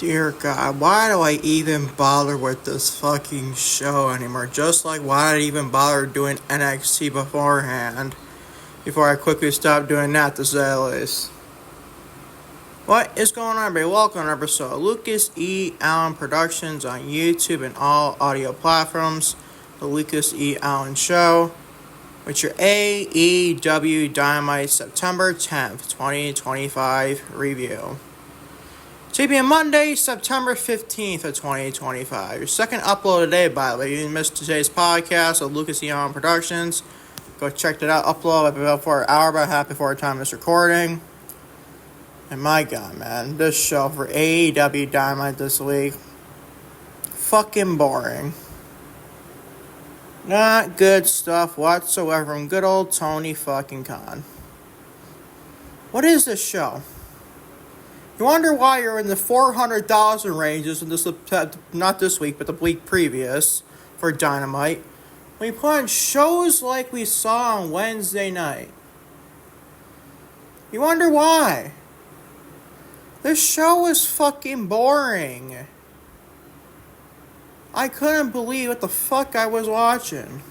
Dear God, why do I even bother with this fucking show anymore? Just like why did I even bother doing NXT beforehand? Before I quickly stopped doing that, to say the least. What is going on, everybody? Welcome to another episode of Lucas E. Allen Productions on YouTube and all audio platforms. The Lucas E. Allen Show, with your AEW Dynamite September 10th, 2025 review. Today Monday, September 15th of 2025. Your second upload today, by the way. You missed today's podcast of Lucas E. Allen Productions. Go check it out. Upload about for an hour, about half before the time of this recording. And my God, man, this show for AEW Dynamite this week, fucking boring. Not good stuff whatsoever from good old Toni fucking Khan. What is this show? You wonder why you're in the 400,000 ranges in this, not this week, but the week previous for Dynamite. We put on shows like we saw on Wednesday night. You wonder why. This show was fucking boring. I couldn't believe what the fuck I was watching.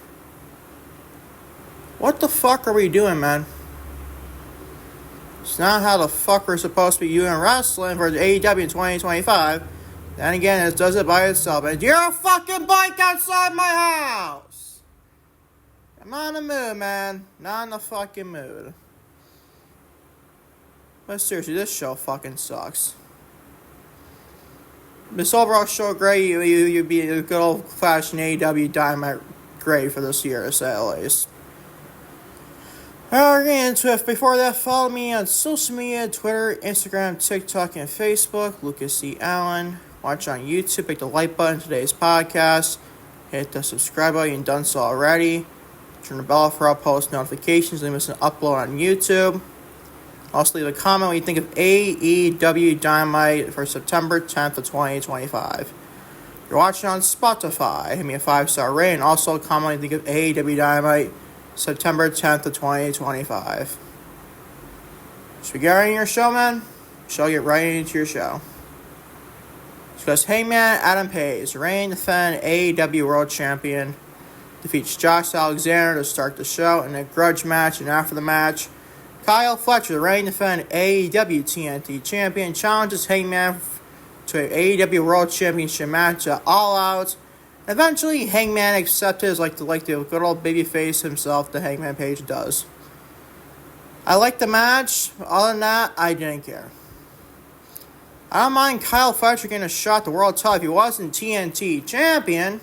What the fuck are we doing, man? It's not how the fuck we're supposed to be doing wrestling for the AEW in 2025. Then again, it does it by itself. And you're a fucking bike outside my house! I'm not in the mood, man. Not in the fucking mood. But seriously, this show fucking sucks. This overall show, great. You'd be a good old fashioned AEW Dynamite great for this year, to say the least. Alright, we're getting into it. Before that, follow me on social media, Twitter, Instagram, TikTok, and Facebook, Lucas E. Allen. Watch on YouTube, hit the like button today's podcast. Hit the subscribe button if you haven't done so already. Turn the bell for all post notifications. Leave us an upload on YouTube. Also, leave a comment what you think of AEW Dynamite for September 10th of 2025. If you're watching on Spotify, hit me a 5-star rating. Also, comment what you think of AEW Dynamite September 10th of 2025. Should we get right into your show, man? Shall get right into your show. Because Hangman Adam Page, reigning defending AEW World Champion, defeats Josh Alexander to start the show in a grudge match, and after the match, Kyle Fletcher, the reigning defending AEW TNT Champion, challenges Hangman to an AEW World Championship match at All Out. Eventually, Hangman accepted like the good old babyface himself that Hangman Page does. I liked the match. Other than that, I didn't care. I don't mind Kyle Fletcher getting a shot at the world title. If he wasn't TNT Champion,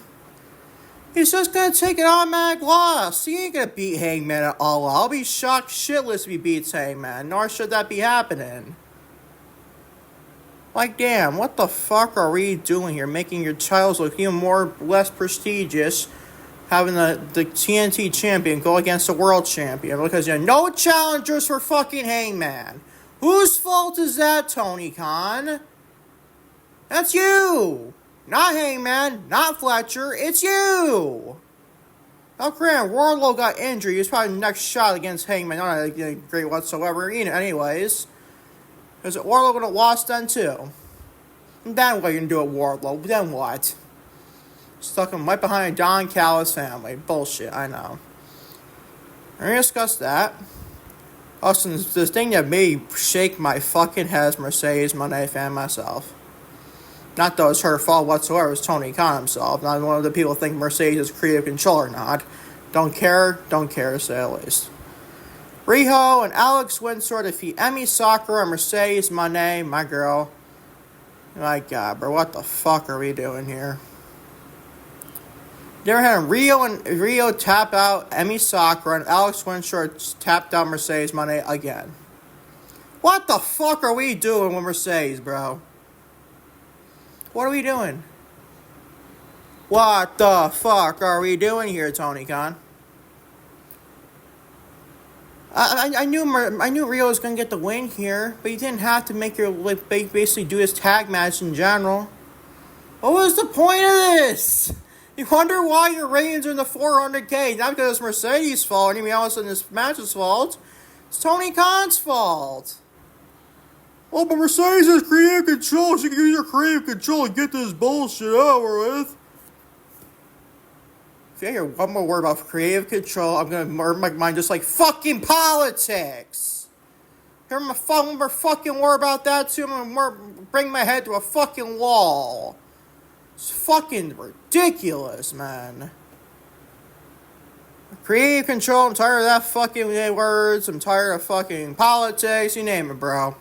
he's just going to take an automatic loss. He ain't going to beat Hangman at all. I'll be shocked shitless if he beats Hangman. Nor should that be happening. Like, damn, what the fuck are we doing here? Making your titles look even less prestigious. Having the TNT champion go against the world champion. Because you have no challengers for fucking Hangman. Whose fault is that, Toni Khan? That's you! Not Hangman, not Fletcher, it's you! Now, granted, Wardlow got injured. He was probably the next shot against Hangman. Not great whatsoever, anyways. Because Wardlow would have lost then, too. And then what are you going to do at Wardlow? Then what? Stuck him right behind Don Callis family. Bullshit, I know. We're going to discuss that. Also, this thing that made me shake my fucking head is Mercedes Moné fan myself. Not that it's her fault whatsoever, it's Toni Khan himself. Not one of the people think Mercedes is creative control or not. Don't care, to say the least. Riho and Alex Windsor defeat Emi Sakura and Mercedes Moné, my girl. My God, bro, what the fuck are we doing here? They were having Riho tap out Emi Sakura and Alex Windsor tapped out Mercedes Moné again. What the fuck are we doing with Mercedes, bro? What are we doing? What the fuck are we doing here, Toni Khan? I knew Riho was going to get the win here, but you didn't have to make your basically do his tag match in general. What was the point of this? You wonder why your ratings are in the 400K. Not because it's Mercedes' fault, or anything else in this match's fault. It's Toni Khan's fault. Oh, but Mercedes has creative control. She can use her creative control and get this bullshit over with. If you hear one more word about creative control, I'm gonna murder my mind just like fucking politics. Hear one more fucking word about that too, I'm gonna bring my head to a fucking wall. It's fucking ridiculous, man. Creative control, I'm tired of that fucking words. I'm tired of fucking politics. You name it, bro.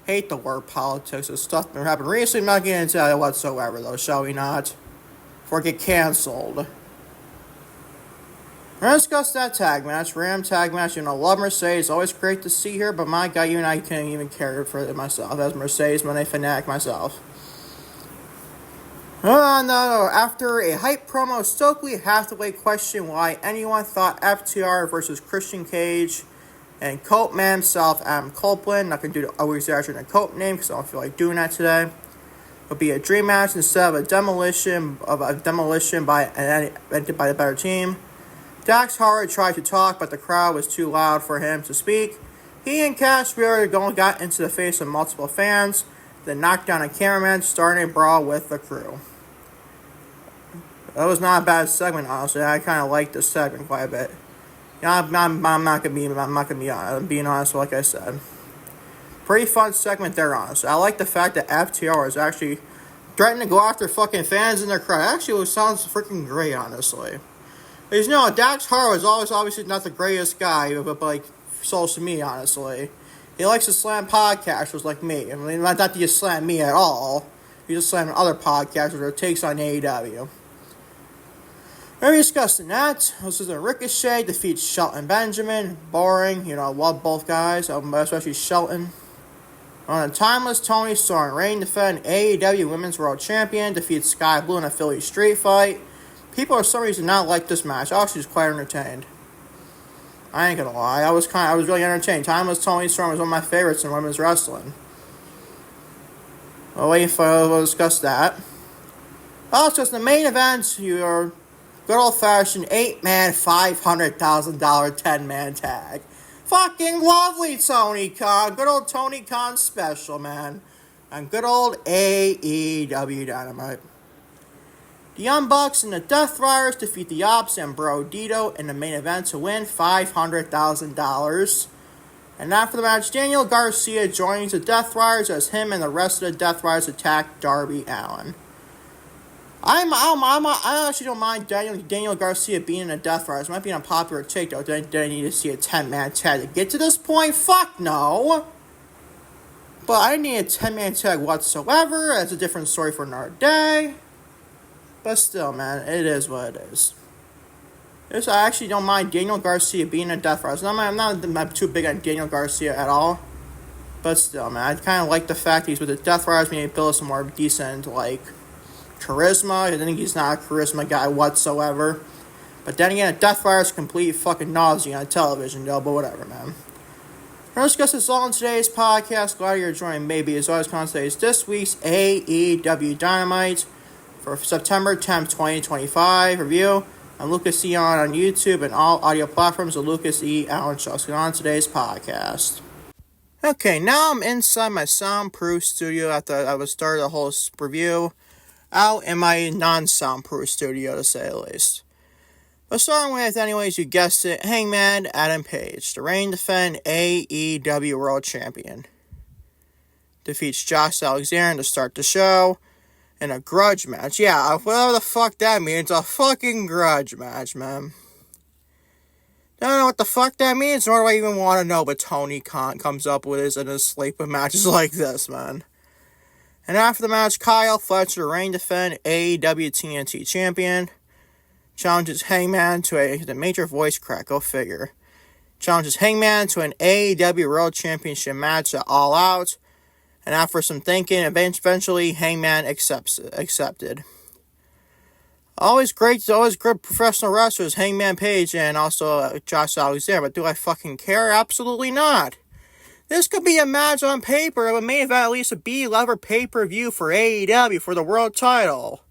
Hate the word politics. This stuff that happened recently. I'm not getting into that whatsoever, though, shall we not? Before I get cancelled. We're going to discuss that tag match. Ram tag match. You know, love Mercedes. Always great to see her, but my God, you and I can't even care for it myself. As Mercedes, Monday fanatic myself. No. After a hype promo, Stokely Hathaway questioned why anyone thought FTR versus Christian Cage and Colt man himself, Adam Copeland, not going to do the over-exaggerated Colt name because I don't feel like doing that today, would be a dream match instead of a demolition by the better team. Dax Harwood tried to talk, but the crowd was too loud for him to speak. He and Cash Wheeler got into the face of multiple fans, then knocked down a cameraman, starting a brawl with the crew. That was not a bad segment, honestly. I kind of liked this segment quite a bit. I'm not gonna be honest. I'm being honest, like I said. Pretty fun segment there, honestly. I like the fact that FTR is actually threatening to go after fucking fans in their crowd. Actually, it sounds freaking great, honestly. Because, you know, Dax Harwood is always obviously not the greatest guy, but like, social media, honestly. He likes to slam podcasters like me. I mean, not that he just slam me at all. He just slammed other podcasters or takes on AEW. We're discussing that. This is a Ricochet defeats Shelton Benjamin. Boring. You know, I love both guys, especially Shelton. On a timeless Toni Storm, reigning defend AEW Women's World Champion, defeats Skye Blue in a Philly street fight. People for some reason not like this match. I actually was quite entertained. I ain't gonna lie. I was really entertained. Timeless Toni Storm was one of my favorites in women's wrestling. We'll discuss that. I'll discuss the main event. Your good old-fashioned 8-man, $500,000 10-man tag. Fucking lovely, Tony Khan. Good old Tony Khan special, man. And good old AEW Dynamite. The Young Bucks and the Death Riders defeat the Opps and Brodido in the main event to win $500,000. And after the match, Daniel Garcia joins the Death Riders as him and the rest of the Death Riders attack Darby Allin. I actually don't mind Daniel Garcia being in a Death Riders. It might be an unpopular take, though. Did I need to see a 10-man tag to get to this point? Fuck no! But I didn't need a 10-man tag whatsoever. That's a different story for another day. But still, man, it is what it is. I actually don't mind Daniel Garcia being a Death Riders. I'm not too big on Daniel Garcia at all. But still, man, I kind of like the fact that he's with the Death Riders, maybe build some more decent, like, charisma. I think he's not a charisma guy whatsoever. But then again, Death Riders complete fucking nausea on television, though, but whatever, man. We're going to discuss this all in today's podcast. Glad you're joining maybe as always on today's this week's AEW Dynamite for September 10th, 2025 review. I'm Lucas E. on YouTube and all audio platforms of Lucas E. Allen Show. On today's podcast. Okay, now I'm inside my soundproof studio after I was started the whole review. Out in my non-soundproof studio, to say the least. But starting with, anyways, you guessed it, Hangman Adam Page, the reigning defend AEW World Champion. Defeats Josh Alexander to start the show in a grudge match. Yeah, whatever the fuck that means, a fucking grudge match, man. Don't know what the fuck that means, nor do I even want to know, but Tony Khan comes up with his in his sleep with matches like this, man. And after the match, Kyle Fletcher, the reigning defend AEW TNT Champion, challenges Hangman to the major voice crack, go figure. Challenges Hangman to an AEW World Championship match at All Out, and after some thinking, eventually Hangman accepted. Always good professional wrestlers, Hangman Page and also Josh Alexander, but do I fucking care? Absolutely not. This could be a match on paper, but may have at least a B-level pay-per-view for AEW for the world title.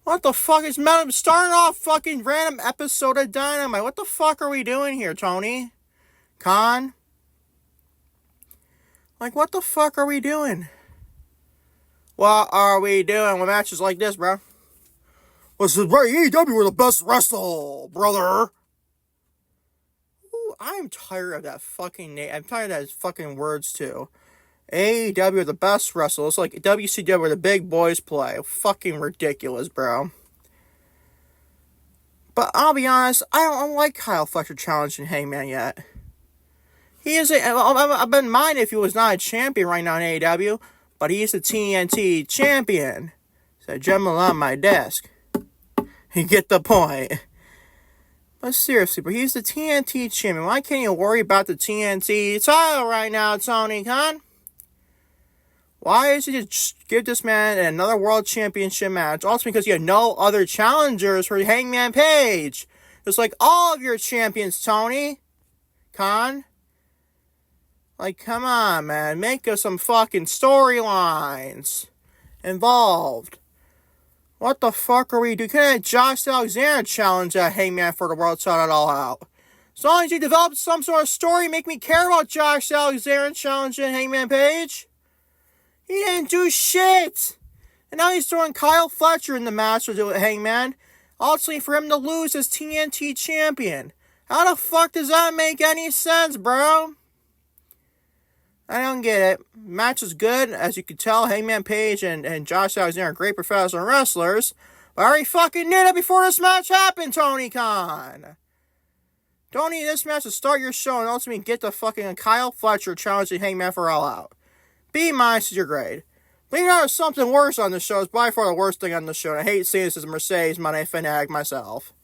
What the fuck is starting off fucking random episode of Dynamite? What the fuck are we doing here, Tony Khan? Like, what the fuck are we doing? What are we doing with matches like this, bro? This is where AEW were the best wrestle, brother. Ooh, I'm tired of that fucking name. I'm tired of those fucking words, too. AEW are the best wrestle. It's like WCW where the big boys play. Fucking ridiculous, bro. But I'll be honest, I don't like Kyle Fletcher challenging Hangman yet. He is I've been mind if he was not a champion right now in AEW, but he's the TNT champion. So gentleman on my desk. You get the point. But seriously, bro, he's the TNT champion. Why can't you worry about the TNT title right now, Tony Khan? Why is he just give this man another world championship match? Also because you have no other challengers for Hangman Page. Just like all of your champions, Tony Khan. Like, come on, man. Make us some fucking storylines involved. What the fuck are we doing? Can't Josh Alexander challenge that Hangman for the world title at All Out? As long as you develop some sort of story, make me care about Josh Alexander challenging Hangman Page. He didn't do shit. And now he's throwing Kyle Fletcher in the match with Hangman. Ultimately for him to lose as TNT champion. How the fuck does that make any sense, bro? I don't get it. Match is good. As you can tell, Hangman Page and Josh Alexander are great professional wrestlers. But I already fucking knew that before this match happened, Tony Khan. Don't need this match to start your show and ultimately get the fucking Kyle Fletcher challenging Hangman for All Out. B- is your grade. But you know, there's something worse on the show. It's by far the worst thing on the show. And I hate seeing this as a Mercedes Money fanatic myself.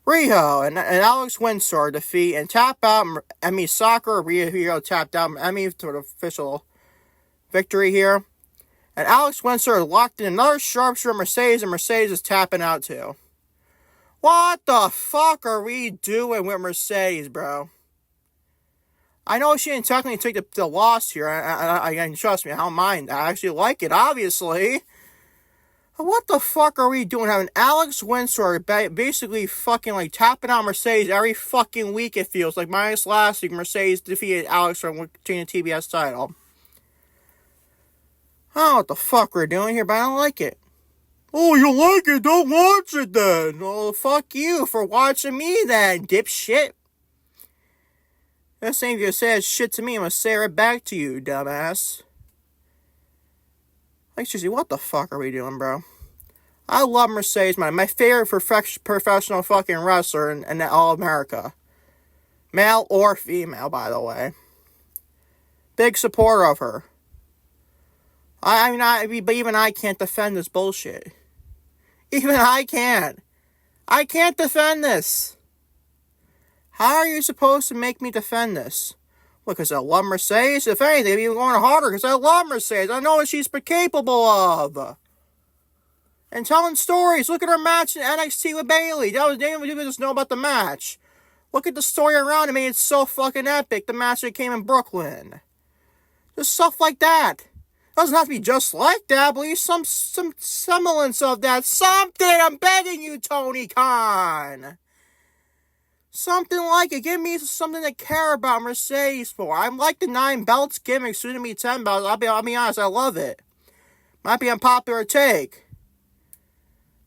Riho and Alex Windsor defeat and tap out Emi Sakura. Riho tapped out Emi to the official victory here. And Alex Windsor locked in another sharpshooter Mercedes, and Mercedes is tapping out too. What the fuck are we doing with Mercedes, bro? I know she didn't technically take the loss here, and trust me, I don't mind. I actually like it, obviously. But what the fuck are we doing? Having Alex Windsor basically fucking like tapping out Mercedes every fucking week, it feels like. Minus last week, Mercedes defeated Alex from winning the TBS title. I don't know what the fuck we're doing here, but I don't like it. Oh, you like it? Don't watch it then. Well, fuck you for watching me then, dipshit. This thing you said shit to me, I'm gonna say it back to you, dumbass. Like, seriously, what the fuck are we doing, bro? I love Mercedes, man. My favorite professional fucking wrestler in all America. Male or female, by the way. Big supporter of her. But even I can't defend this bullshit. Even I can't. I can't defend this. How are you supposed to make me defend this? Well, because I love Mercedes? If anything, even going harder because I love Mercedes. I know what she's capable of. And telling stories. Look at her match in NXT with Bayley. That was Daniel just know about the match. Look at the story around it. Made it so fucking epic. The match that came in Brooklyn. Just stuff like that. Doesn't have to be just like that, but at least some semblance of that. Something! I'm begging you, Tony Khan! Something like it. Give me something to care about Mercedes for. I like the 9 belts gimmick, soon to be 10 belts. I'll be honest, I love it. Might be an unpopular take.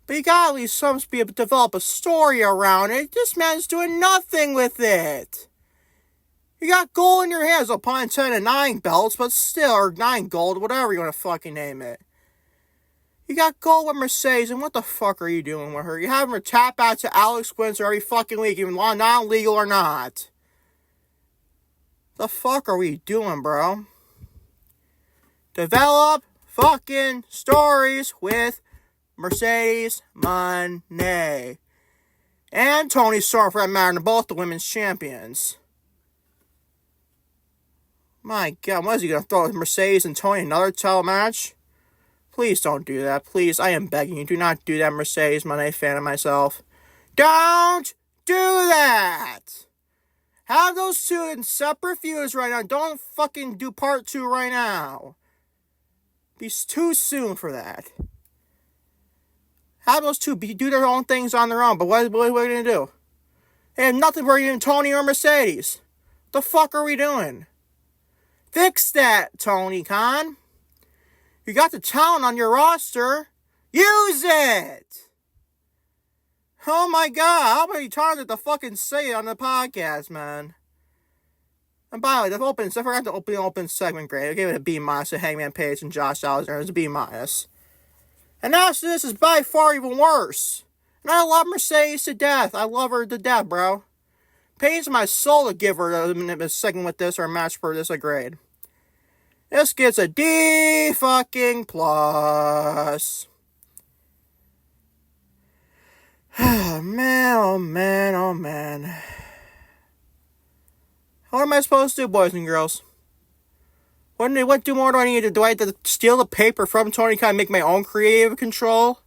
But you gotta at least be able to develop a story around it. This man's doing nothing with it. You got gold in your hands, no pun intended, 9 belts, but still, or 9 gold, whatever you want to fucking name it. You got gold with Mercedes, and what the fuck are you doing with her? You have her tap out to Alex Windsor every fucking week, even non-legal or not. The fuck are we doing, bro? Develop fucking stories with Mercedes Money. And Toni Storm, for that matter, both the women's champions. My God, what is he going to throw with Mercedes and Toni another title match? Please don't do that. Please, I am begging you. Do not do that, Mercedes. I'm a fan of myself. Don't do that! Have those two in separate feuds right now. Don't fucking do part 2 right now. Be too soon for that. Have those two do their own things on their own. But what are we going to do? They have nothing for even Toni or Mercedes. The fuck are we doing? Fix that, Tony Khan. You got the talent on your roster. Use it! Oh my god, how many times did I fucking say it on the podcast, man? And by the way, I forgot the open segment grade. I gave it a B- to Hangman Page and Josh Alexander. It was a B-. And now this is by far even worse. And I love Mercedes to death. I love her to death, bro. Pains my soul to give her a segment with this or a match for this a grade. This gets a D fucking plus. Man, oh man, oh man. What am I supposed to do, boys and girls? What more do I need to do? I have to steal the paper from Tony Khan and make my own creative control?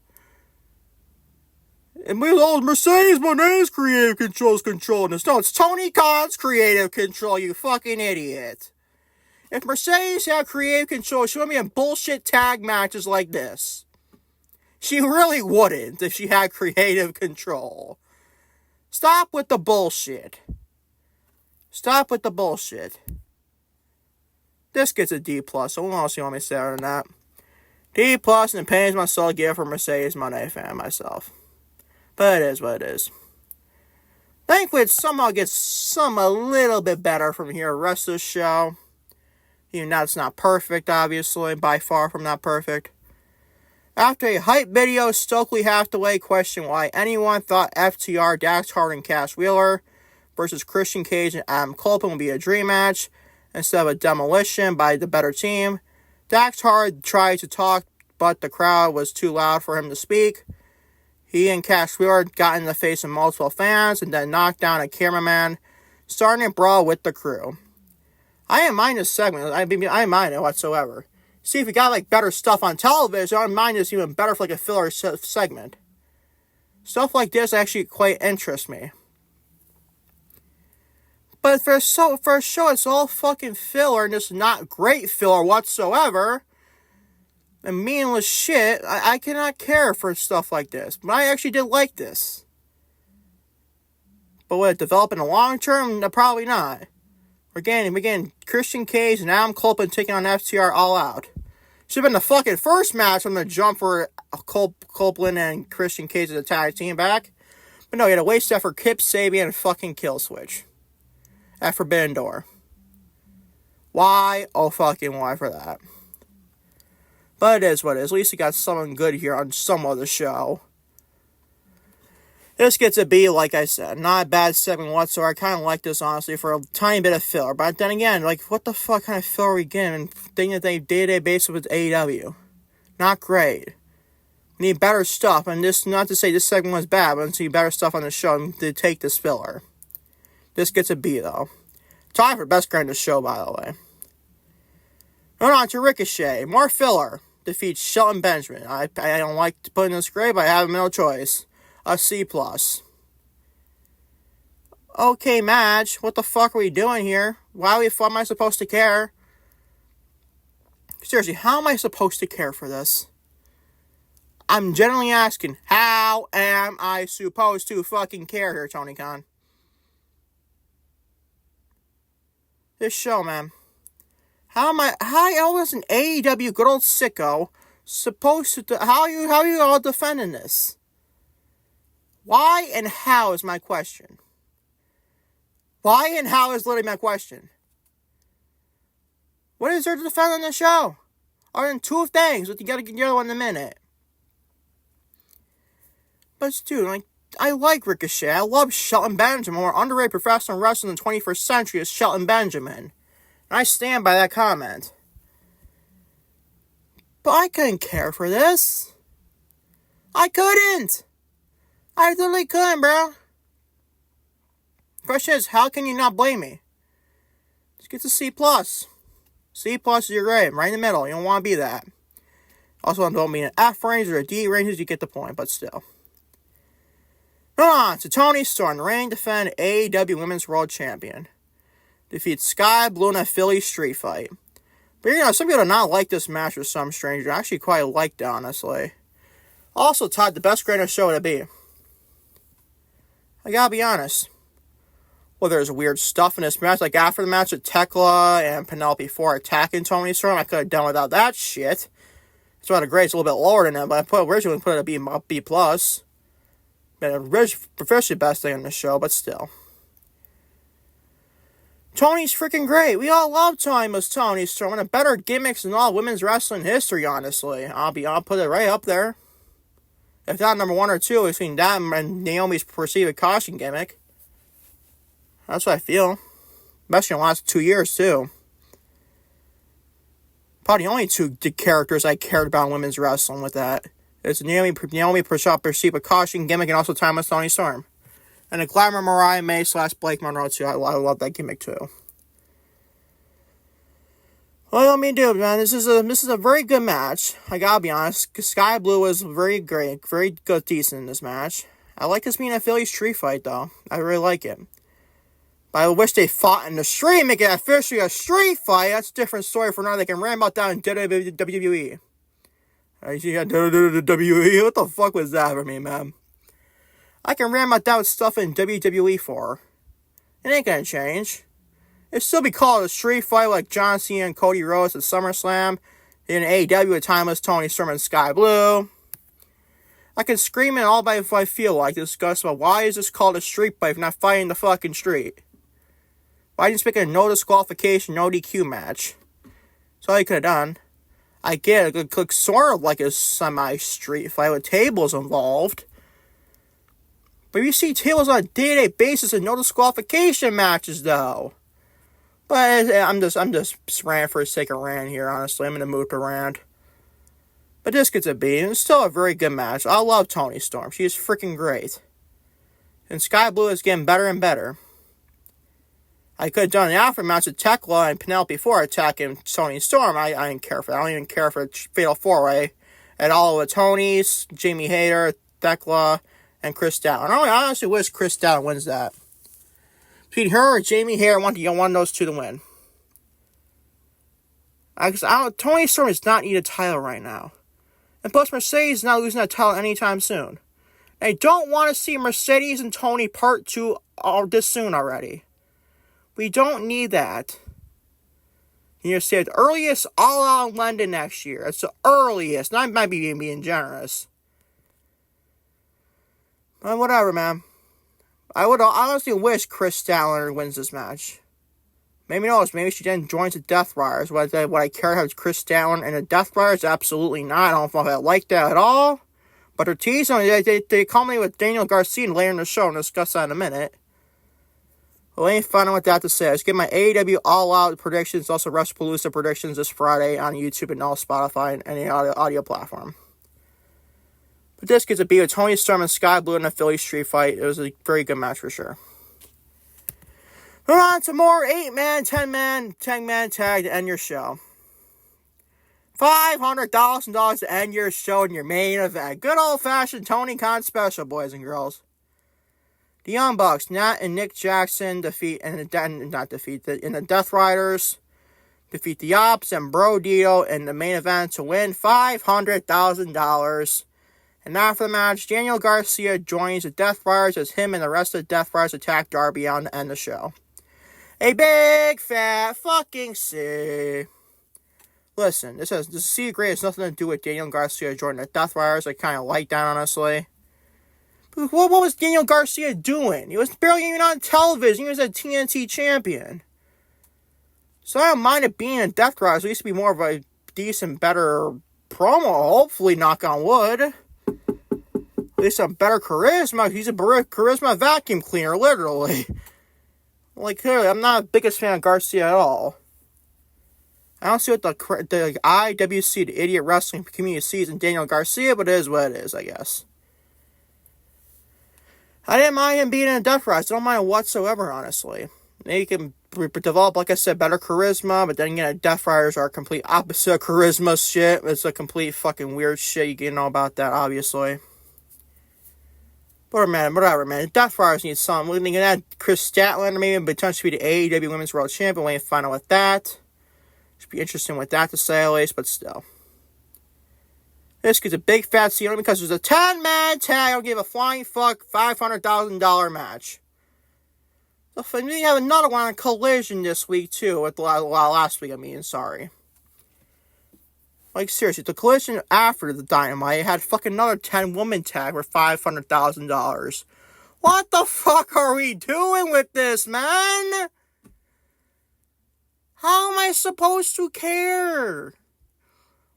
And Mercedes Moné's creative control's controlling this. No, it's Tony Khan's creative control, you fucking idiot. If Mercedes had creative control, she wouldn't be in bullshit tag matches like this. She really wouldn't if she had creative control. Stop with the bullshit. Stop with the bullshit. This gets a D+, so what else you want me to say other than that? D+, and it pains my soul to give for Mercedes Moné fan myself. But it is what it is. Thankfully, it somehow gets a little bit better from here the rest of the show. Even though it's not perfect, obviously. By far from not perfect. After a hype video, Stokely Hathaway questioned why anyone thought FTR, Dax Harwood, and Cash Wheeler versus Christian Cage and Adam Copeland would be a dream match instead of a demolition by the better team. Dax Harwood tried to talk, but the crowd was too loud for him to speak. He and Cash Wheeler got in the face of multiple fans and then knocked down a cameraman, starting a brawl with the crew. I didn't mind this segment. I didn't mind it whatsoever. See, if you got better stuff on television, I don't mind this even better for a filler segment. Stuff like this actually quite interests me. But for a show, it's all fucking filler and just not great filler whatsoever. And meaningless shit. I cannot care for stuff like this. But I actually did like this. But would it develop in the long term? No, probably not. Again, Christian Cage and Adam Copeland taking on FTR all out. Should have been the fucking first match from the jump for Copeland and Christian Cage as a tag team back. But no, you had to waste that for Kip Sabian and fucking Killswitch at Forbidden Door. Why? Oh, fucking why for that? But it is what it is. At least you got something good here on some of the show. This gets a B, like I said. Not a bad segment whatsoever. I kind of like this, honestly, for a tiny bit of filler. But then again, what the fuck kind of filler are we getting? Thing that they day-to-day basis with AEW. Not great. We need better stuff. And this, not to say this segment was bad, but we need better stuff on the show to take this filler. This gets a B, though. Time for best grind of the show, by the way. Moving on to Ricochet. More filler. Defeats Shelton Benjamin. I don't like to put in this grade, but I have no choice. A C+. Okay, match. What the fuck are we doing here? Why am I supposed to care? Seriously, how am I supposed to care for this? I'm generally asking, how am I supposed to fucking care here, Tony Khan? This show, man. How was an AEW good old sicko supposed to, how are you all defending this? Why and how is my question. Why and how is literally my question. What is there to defend on the show? Other than two things, but you gotta get the other one in a minute. But dude, I like Ricochet. I love Shelton Benjamin. More underrated professional wrestler in the 21st century is Shelton Benjamin. And I stand by that comment. But I couldn't care for this. I couldn't. I literally couldn't, bro. Question is, how can you not blame me? Just get to C+. C+ is your grade, right in the middle. You don't want to be that. Also, don't be an F range or a D range, you get the point, but still. Moving on to Toni Storm, the reigning defend AEW Women's World Champion. Defeats Skye, Blue in a Philly street fight. But some people do not like this match for some stranger. I actually quite liked it, honestly. Also tied the best grade of the show to be. I gotta be honest. Well, there's weird stuff in this match. Like after the match with Tekla and Penelope Ford attacking Toni Storm, I could have done without that shit. It's about a grade, it's a little bit lower than that, but I originally put it a B plus. Been officially best thing on the show, but still. Toni's freaking great. We all love Toni Storm. One of the better gimmicks in all women's wrestling history, honestly. I'll put it right up there. If not number 1 or 2, between that and Naomi's perceived caution gimmick. That's what I feel. Especially in the last 2 years, too. Probably the only 2 characters I cared about in women's wrestling with that. It's Naomi perceived caution gimmick and also Toni Storm. And the Glamour Mariah May / Blake Monroe, too. I love that gimmick, too. Well, let me do, man. This is a very good match. I gotta be honest. Skye Blue was very great. Very good, decent in this match. I like this being a Philly street fight, though. I really like it. But I wish they fought in the street, make it officially a street fight. That's a different story for now. They can ram out down in WWE. WWE? What the fuck was that for me, man? I can ram out that stuff in WWE for. It ain't gonna change. It'd still be called a street fight like John Cena and Cody Rhodes at SummerSlam. In AEW with Timeless Toni Storm and Skye Blue. I can scream it all by if I feel like discuss about why is this called a street fight if not fighting the fucking street. Why didn't you make a no disqualification, no DQ match? That's all you could have done. I get it. It looks sort of like a semi-street fight with tables involved. But you see tables on a day-to-day basis in no disqualification matches, though. But I'm just ranting for the sake of rant here, honestly. I'm in the mood to rant. But this gets a beat. It's still a very good match. I love Toni Storm. She is freaking great. And Skye Blue is getting better and better. I could have done an aftermatch with Tekla and Penelope Ford attacking Toni Storm. I didn't care for that. I don't even care for Fatal 4-Way at all with Tony's, Jamie Hayter, Tekla, and Chris Dallin. I honestly wish Chris Dallin wins that. Between her or Jamie Hayter, I want one of those 2 to win. Toni Storm does not need a title right now. And plus, Mercedes is not losing that title anytime soon. I don't want to see Mercedes and Toni Part 2 this soon already. We don't need that. You say the earliest All Out in London next year. It's the earliest. And I might be being generous. But whatever, man. I would honestly wish Chris Dallin wins this match. Maybe she then joins the Death Riders. What I care about Chris Dallin and the Death Riders? Absolutely not. I don't know if I like that at all. But they're teasing. They culminate with Daniel Garcia later in the show, and we'll discuss that in a minute. Well, ain't fun with that to say. Let's get my AEW All Out predictions, also WrestlePalooza predictions this Friday on YouTube and all Spotify and any audio platform. But this gets a beat with Toni Storm and Skye Blue in a Philly street fight. It was a very good match for sure. Move on to more 8-man, 10-man tag to end your show. $500,000 to end your show in your main event. Good old-fashioned Tony Khan special, boys and girls. The Young Bucks, Nat and Nick Jackson in the Death Riders defeat the Opps and Brodido in the main event to win $500,000. And after the match, Daniel Garcia joins the Death Riders as him and the rest of the Death Riders attack Darby Allin to end the show. A big fat fucking C. Listen, this C-grade has nothing to do with Daniel Garcia joining the Death Riders. I kind of like that, honestly. What was Daniel Garcia doing? He was barely even on television. He was a TNT champion. So I don't mind it being a Death Riders. It used to be more of a decent, better promo. Hopefully, knock on wood. At least some better charisma. He's a charisma vacuum cleaner, literally. Like, clearly, I'm not the biggest fan of Garcia at all. I don't see what the IWC, the idiot wrestling community, sees in Daniel Garcia, but it is what it is, I guess. I didn't mind him being in a Death Riders. I don't mind whatsoever, honestly. He can develop, like I said, better charisma, but then again, Death Riders are a complete opposite of charisma shit. It's a complete fucking weird shit. You can know about that, obviously. But whatever, man. Death Riders need something. We're going to add Chris Statlander, maybe potentially be the AEW Women's World Champion. We ain't find out with that. Should be interesting with that to say at least, but still. This gets a big fat C only because there's a 10-man tag. I don't give a flying fuck $500,000 match. We have another one on Collision this week, too. Last week, sorry. Like, seriously, the Collision after the Dynamite had fucking another 10-woman tag for $500,000. What the fuck are we doing with this, man? How am I supposed to care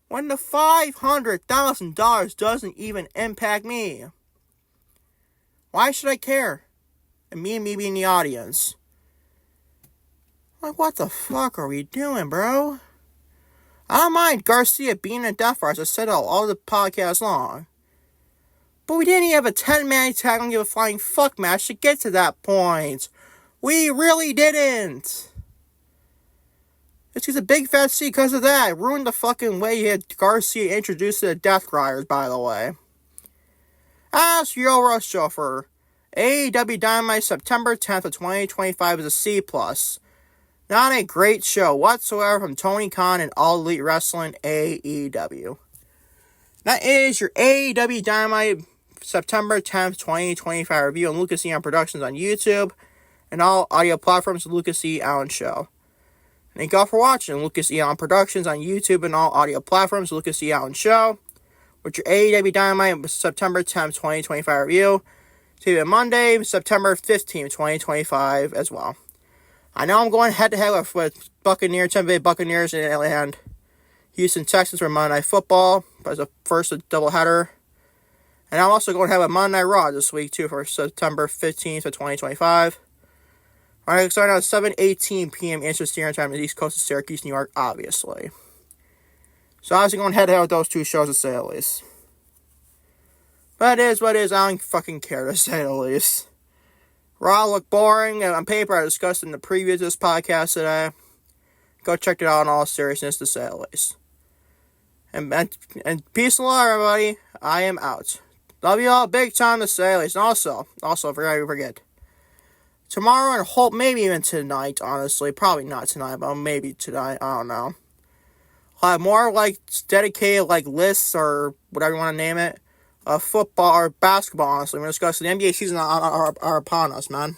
when the $500,000 doesn't even impact me? Why should I care? And me being the audience. Like, what the fuck are we doing, bro? I don't mind Garcia being a death as I said all the podcast long. But we didn't even have a 10-man tag. I don't give a flying fuck match to get to that point. We really didn't. It's just a big fat C because of that. It ruined the fucking way you had Garcia introduced to the Death Riders, by the way. As for your Rush Show for AEW Dynamite September 10th of 2025 is a C+. Not a great show whatsoever from Tony Khan and All Elite Wrestling AEW. That is your AEW Dynamite September 10th, 2025 review on Lucas E. Productions on YouTube and all audio platforms of Lucas E. Allen Show. Thank you all for watching Lucas E. Allen Productions on YouTube and all audio platforms of Lucas E. Allen Show with your AEW Dynamite September 10th, 2025 review. See Monday, September 15th, 2025 as well. I know I'm going head-to-head with Tampa Bay Buccaneers and Houston Texans for Monday Night Football as a first doubleheader. And I'm also going to have a Monday Night Raw this week, too, for September 15th of 2025. Alright, starting at 7:18 p.m. Eastern Standard Time in the East Coast of Syracuse, New York, obviously. So obviously going head-to-head with those two shows, to say the least. But it is what it is. I don't fucking care, to say the least. Raw looked boring, and on paper, I discussed in the preview of this podcast today. Go check it out in all seriousness, to say the least. And peace and love, everybody. I am out. Love you all big time, to say the least. And also, forget. Tomorrow, and hope maybe even tonight, honestly. Probably not tonight, but maybe tonight. I don't know. I'll have more, dedicated, lists, or whatever you want to name it. Football or basketball, honestly. We're going to discuss the NBA season are upon us, man.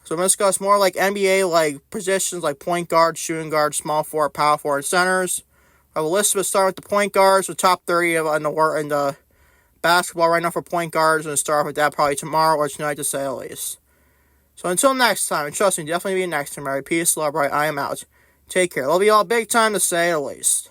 So we're going to discuss more NBA, positions like point guard, shooting guard, small forward, power forward, and centers. I have a list of start with the point guards, the top 30 in the basketball right now for point guards, and start with that probably tomorrow or tonight, to say the least. So until next time, and trust me, definitely be next time, alright? Peace, love, right? I am out. Take care. Love you all big time, to say the least.